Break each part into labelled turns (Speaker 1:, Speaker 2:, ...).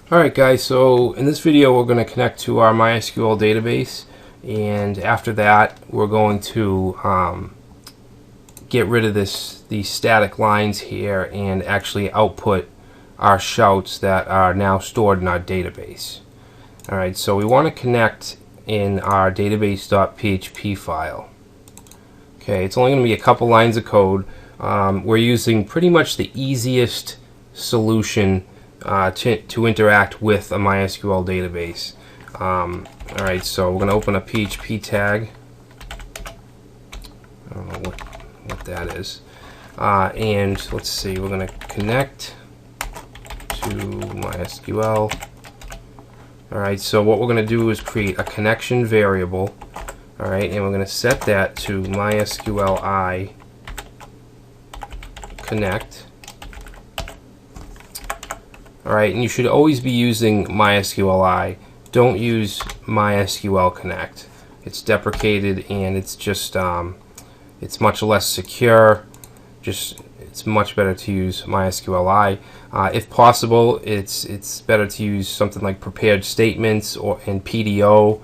Speaker 1: Alright guys, so in this video we're going to connect to our MySQL database, and after that we're going to get rid of these static lines here and actually output our shouts that are now stored in our database. Alright, so we want to connect in our database.php file. Okay, it's only going to be a couple lines of code. We're using pretty much the easiest solution to interact with a MySQL database. Alright, so we're going to open a PHP tag. I don't know what that is. And let's see, we're going to connect to MySQL. Alright, so what we're going to do is create a connection variable. Alright, and we're going to set that to MySQLi connect. Alright, and you should always be using MySQLi. Don't use MySQL Connect. It's deprecated and it's just it's much less secure. It's much better to use MySQLi. If possible, it's better to use something like prepared statements or in PDO,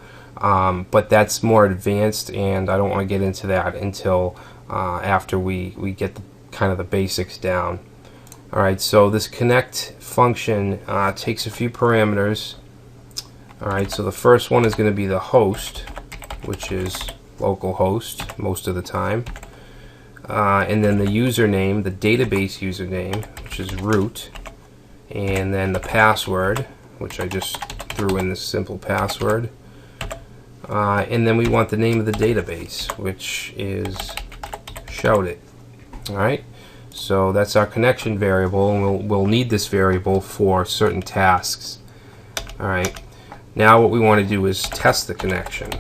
Speaker 1: but that's more advanced, and I don't want to get into that until after we get kind of the basics down. Alright, so this connect function takes a few parameters. Alright, so the first one is going to be the host, which is localhost most of the time. And then the username, the database username, which is root. And then the password, which I just threw in this simple password. And then we want the name of the database, which is shoutit. Alright. So that's our connection variable, and we'll need this variable for certain tasks. Alright, now what we want to do is test the connection.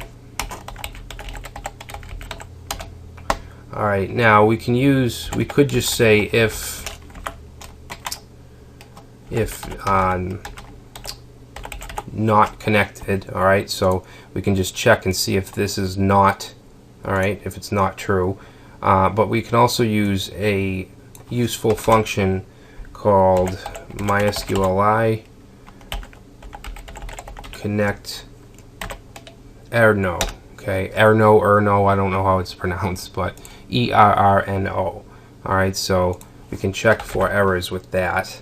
Speaker 1: Alright, now we could just say if not connected. Alright, so we can just check and see if this is not, alright, if it's not true. But we can also use a useful function called MySQLi connect errno. Okay, errno, I don't know how it's pronounced, but ERRNO. Alright, so we can check for errors with that.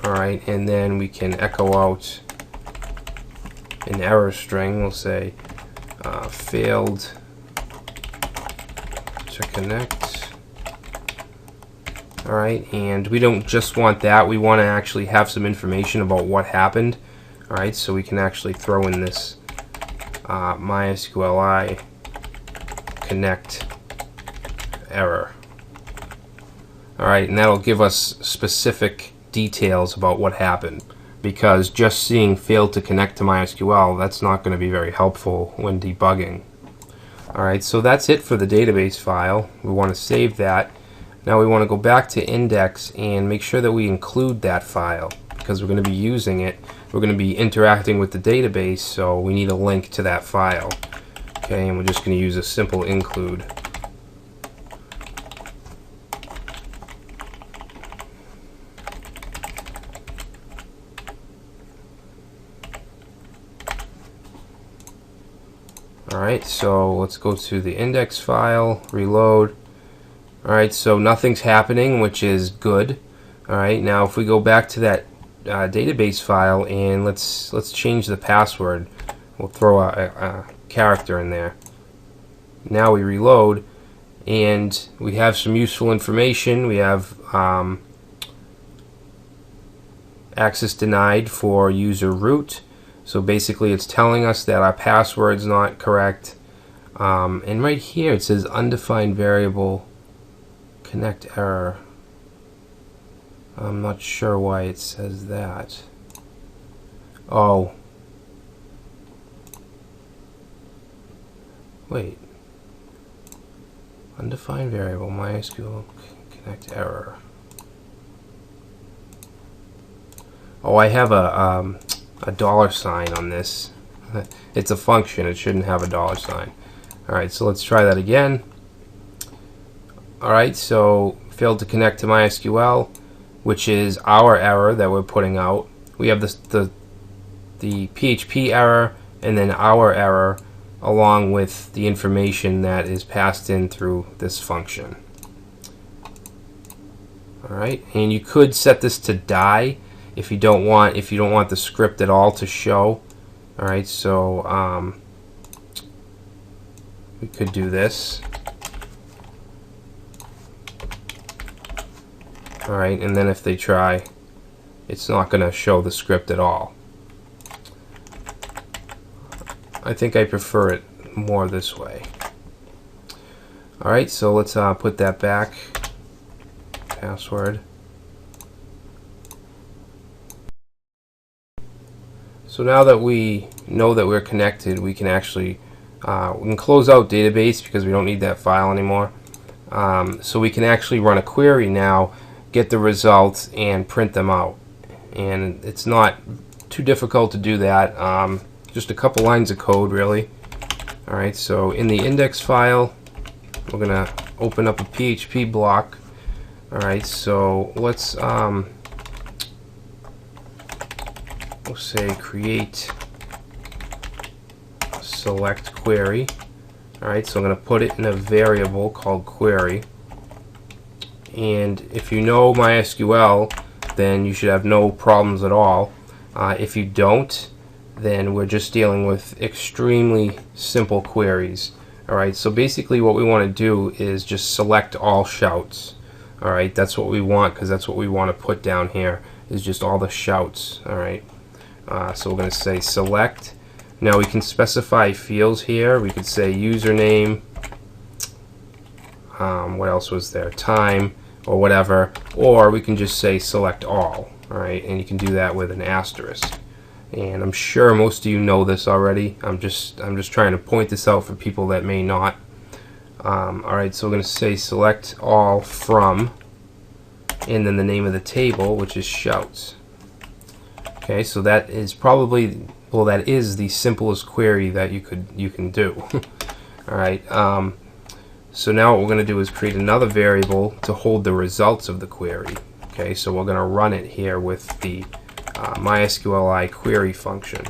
Speaker 1: Alright, and then we can echo out an error string. We'll say failed to connect. Alright, and we don't just want that, we want to actually have some information about what happened. Alright, so we can actually throw in this MySQLi connect error. Alright, and that'll give us specific details about what happened, because just seeing failed to connect to MySQL, that's not going to be very helpful when debugging. Alright, so that's it for the database file. We want to save that. Now we want to go back to index and make sure that we include that file, because we're going to be using it. We're going to be interacting with the database, so we need a link to that file. Okay, and we're just going to use a simple include. Alright, so let's go to the index file, reload. Alright, so nothing's happening, which is good. Alright, now if we go back to that database file and let's change the password. We'll throw a character in there. Now we reload and we have some useful information. We have access denied for user root. So basically it's telling us that our password's not correct. And right here it says undefined variable connect error. I'm not sure why it says that. Oh. Wait. Undefined variable MySQL connect error. Oh, I have a $sign on this. It's a function, it shouldn't have a $sign. Alright, so let's try that again. Alright, so failed to connect to MySQL. which is our error that we're putting out. We have the PHP error and then our error along with the information that is passed in through this function. Alright, and you could set this to die if you don't want the script at all to show. Alright, so we could do this. Alright, and then if they try, it's not going to show the script at all. I think I prefer it more this way. Alright, so let's put that back. Password. So now that we know that we're connected, we can actually we can close out database because we don't need that file anymore. So we can actually run a query now, get the results, and print them out. And it's not too difficult to do that. Just a couple lines of code, really. Alright, so in the index file, we're going to open up a PHP block. Alright, so let's we'll say create select query. Alright, so I'm going to put it in a variable called query. And if you know MySQL, then you should have no problems at all. If you don't, then we're just dealing with extremely simple queries. Alright, so basically what we want to do is just select all shouts. Alright, that's what we want, because that's what we want to put down here, is just all the shouts. Alright, so we're going to say select. Now we can specify fields here. We could say username, what else was there, time, or whatever, or we can just say select all. Alright, and you can do that with an asterisk. And I'm sure most of you know this already. I'm just trying to point this out for people that may not. Alright, so we're going to say select all from, and then the name of the table, which is shouts. Okay, so that is probably, well, that is the simplest query that you can do. Alright, so now what we're going to do is create another variable to hold the results of the query. Okay, so we're going to run it here with the MySQLi query function.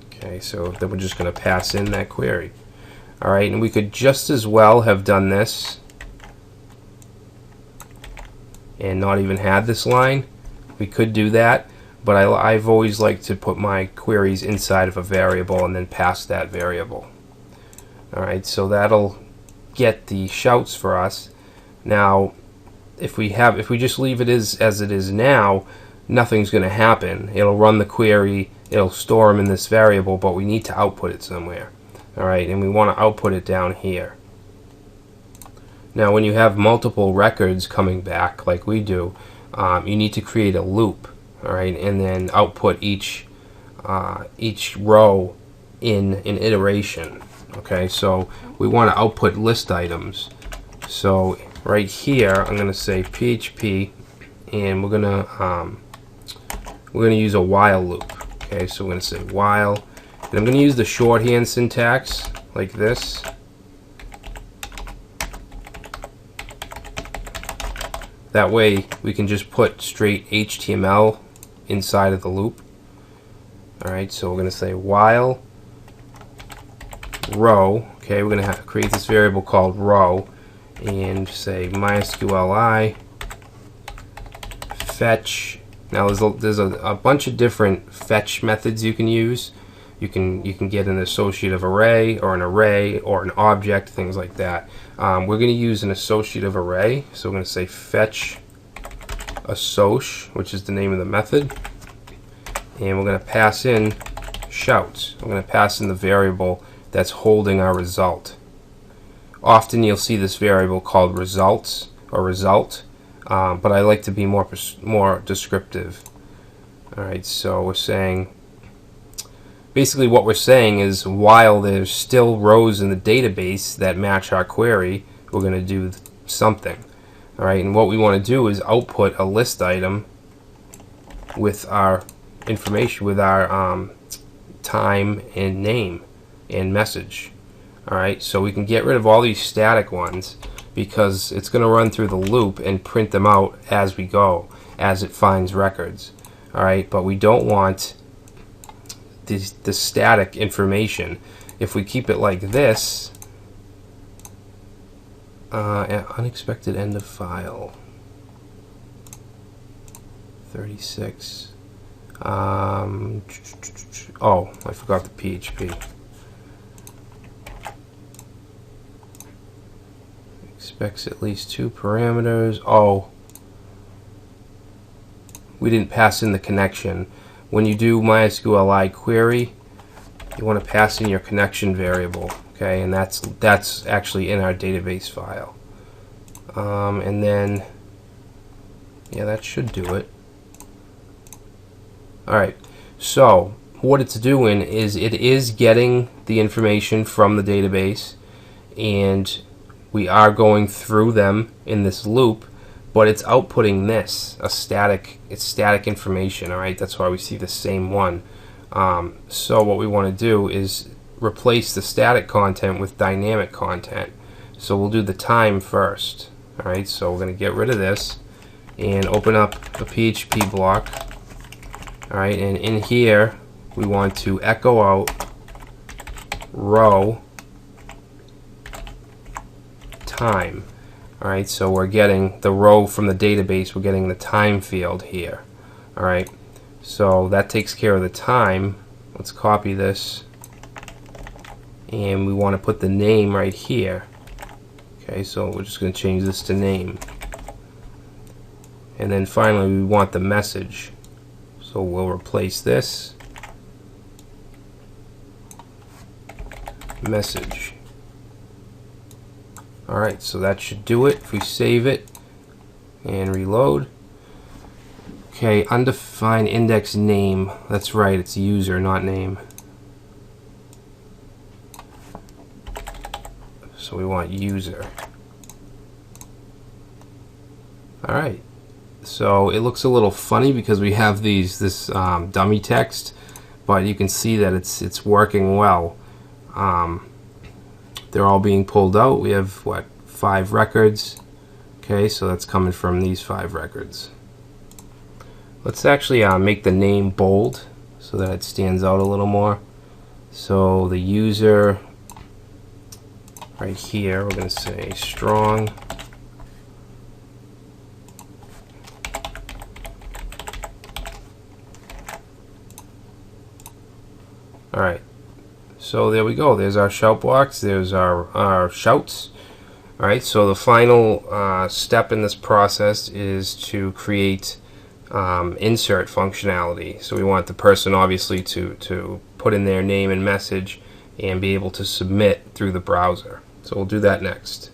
Speaker 1: Okay, so then we're just going to pass in that query. Alright, and we could just as well have done this and not even had this line. We could do that, but I've always liked to put my queries inside of a variable and then pass that variable. Alright, so that'll get the shouts for us. Now, if we just leave it as it is now, nothing's going to happen. It'll run the query, it'll store them in this variable, but we need to output it somewhere. Alright, and we want to output it down here. Now when you have multiple records coming back like we do, you need to create a loop, alright, and then output each row in an iteration. Okay, so we want to output list items. So right here I'm going to say PHP, and we're going to use a while loop. Okay, so we're going to say while, and I'm going to use the shorthand syntax like this. That way we can just put straight HTML inside of the loop. Alright, so we're going to say while row. Okay, we're going to create this variable called row and say MySQLi fetch. Now there's a bunch of different fetch methods you can use. You can get an associative array or an object, things like that. We're going to use an associative array, so we're going to say fetch assoc, which is the name of the method, and we're going to pass in shouts. We're going to pass in the variable that's holding our result. Often you'll see this variable called results or result, but I like to be more descriptive. Alright, so we're saying, basically what we're saying is while there's still rows in the database that match our query, we're going to do something. Alright, and what we want to do is output a list item with our information, with our time and name and message. Alright, so we can get rid of all these static ones because it's going to run through the loop and print them out as we go, as it finds records. Alright, but we don't want the static information. If we keep it like this, unexpected end of file 36. Oh, I forgot the PHP. Expects at least 2 parameters. Oh, we didn't pass in the connection. When you do MySQLi query, you want to pass in your connection variable, okay, and that's actually in our database file. And then, yeah, that should do it. Alright, so what it's doing is it is getting the information from the database, and we are going through them in this loop, but it's outputting this, it's static information. Alright, that's why we see the same one. So what we want to do is replace the static content with dynamic content. So we'll do the time first. Alright, so we're going to get rid of this and open up a PHP block. Alright, and in here we want to echo out row time. Alright, so we're getting the row from the database, we're getting the time field here. Alright, so that takes care of the time. Let's copy this, and we want to put the name right here. Okay, so we're just going to change this to name. And then finally we want the message. So we'll replace this message. Alright, so that should do it. If we save it and reload. Okay, undefined index name. That's right, it's user, not name. So we want user. Alright. So it looks a little funny because we have this dummy text, but you can see that it's working well. They're all being pulled out. We have what, 5 records. Okay, so that's coming from these 5 records. Let's actually make the name bold so that it stands out a little more. So the user right here, we're going to say strong. Alright, so there we go. There's our shout box. There's our shouts. Alright, so the final step in this process is to create insert functionality. So we want the person obviously to put in their name and message and be able to submit through the browser. So we'll do that next.